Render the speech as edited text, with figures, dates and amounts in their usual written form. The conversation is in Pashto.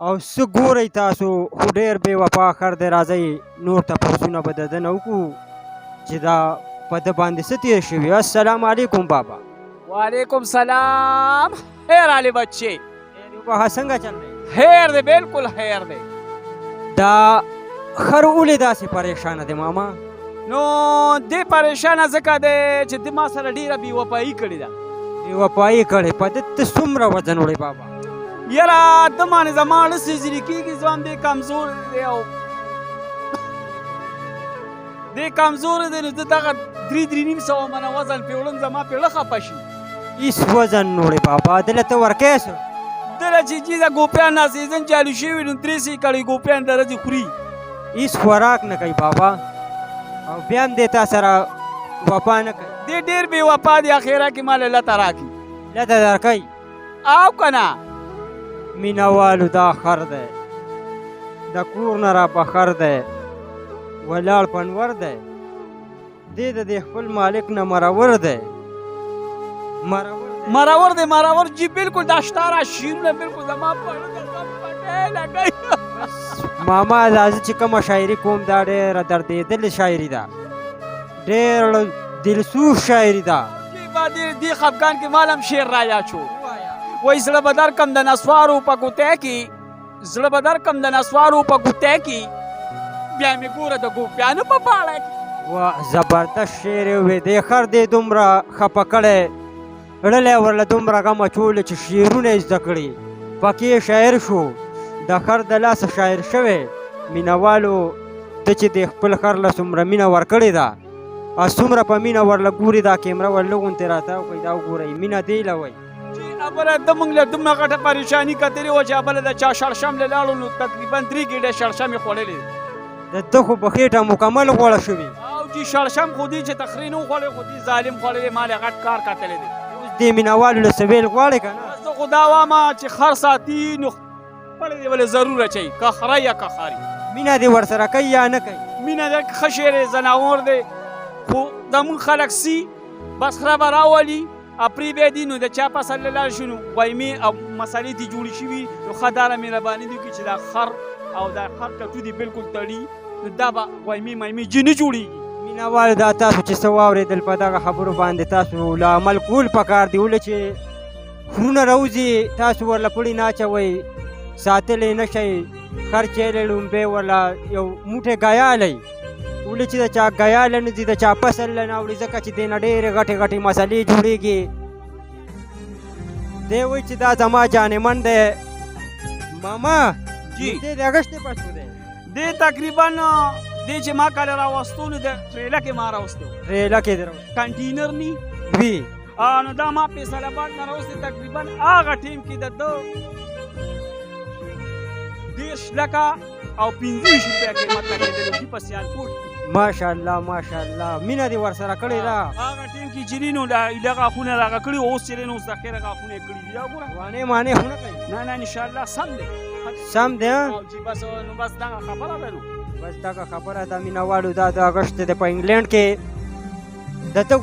او څه ګورئ تاسو خو ډېر بې وفا خر دی راځئ نور تپوسونه به د ده نه وکړو چې دا په ده باندې څه تېر شوي. السلام علیکم بابا. وعلیکم سلام. خیر علی بچے. بابا څنګه چل دی؟ خیر دی، بالکل خیر دی. دا خر ولې داسې پریشانه دی ماما؟ نو دې پریشانه ځکه دی چې د ما سره ډېره بې وفایي کړې ده. بې وفایي کړې؟ په ده ته څومره وزن وړی بابا؟ یاره د باندې زما اړه سېزري کېږي، ځوان دی کمزور دی او دی کمزور دی نو زه دغه 3-3.5 منه وزن پې وړم، زما پې زړه خفه شي. هېڅ وزن نه وړی بابا، دله ته ورکوې څه؟ دله چې جي د ګوپیان نه سیزن چالو شوي نو 3 کړۍ ګوپیان د ورځې خوري. هېڅ خوراک نه کوي بابا او بیا هم دی تا سره وفا نه کوي. دی ډېر بې وفا دی، اخره کې ماله لته راکړي. لته درکوي او که نه مینهوالو دا خر دی، د کور نه را بخر دی، ولاړ پنور دی، دی د دې خپل مالک نه مرور دی. مرور دی مرور جی بالکل دا شتاره شیرونه بالکل زما په پټې لګوي. ماما دا زه چې کومه شاعري کوم دا ډېره دردېدلې شاعري ده، ډېر دلسوز شاعري ده. دې خفګان کې مالم شعر را یاد شو، وایي زړه به درکم د نسوارو په ګوتی کې، زړه به درکم د نسوارو په ګوتی کې، بیا مې ګوره د ګوپیانو په پاړه کې. واه زبردست شعر یې ووی. دې خر دې دومره خفه کړی، ړلی ورله دومره غم اچولی چې شعرونه یې زده کړي، پکې شاعر شو. د خر د لاسه شاعر شوی. مینهوالو ته چې د خپل خر له څومره مینه ورکړې ده او څومره په مینه ورله ګوري، دا کیمره ورله غوندې راتاو کوي، دا وګورئ مینه دې له وایي. چې ابله د موږ له دومره غټه پریشاني کتلې وه چې ابله د چا شړشم له لاړو نو تقریبا 3 ګېډې شړشم یې خوړلې. د ده خو په خېټه مکمل غوړه شوي. او جي شړشم خو دې چې تخرې نه وخوړې، خو دې ظالم خوړلې، ما له غټ کار کتلی دی. اوس دې مینهوالو له څه ویل غواړې که نه؟ زه خو دا وامه چې خر ساتي نو خپله دې ولې ضرور اچوي، که خره یا که خاري. مینه دې ورسره کوي یا نه کوي؟ مینه د ښه شعر زناور دی، خو زمونږ خلک سي بس خره به راولي اپرې بیا دي نو د چا په سر لاړ شي نو وایمې او مسالې دې جوړې شوي نو ښه داره مهرباني دې وکړي چې دا خر او دا خر ټټو دې بالکل تړي نو دا به وایمې مایمې جي نه جوړېږي. مینهوالو دا تاسو چې څه واورېدل په دغه خبرو باندې تاسو له عمل کول پکار دی، ولې چې خرونه راوځي تاسو ورله پړي نه اچوئ، ساتلی نه شئ. خر چیرې لومبې ورله یو موټی ګیالی، ولې چې د چا ګیاله نه ځي، د چا فصل نه اوري، ځکه چې دې نه ډېرې غټې غټې مسلې جوړېږي. دی وایي چې دا زما جانمن دی. ماما جی دې د اګسټ پښتو دی، دې تقریبا دې چې ما کله راوستو نو د ټریله کې ما راوستو، ټریله کې دې کنټینر نی وي. نو دا ما فیصل آباد نه راوستې تقریبا هغه ټیم کې د ده 10 لکه او 25 روپۍ قیمت لګېدلی دي په سیالکوټ کې. ماشاءالله ماشاءالله مینه دې ورسره کړې ده. هغه ټیم کې چې دي نو ایله غاښونه راغه کړي، اوس چې دی نو اوس د خیره غاښونه یې کړي دي. وګوره وانې مانې خو نه کوي؟ نه نه انشاءالله سم دی سم دی. او چې بس نو بس دغه خبره ده نو بس دغه خبره ده مینهوالو. دا د اګسټ د په انګلینډ کې د ده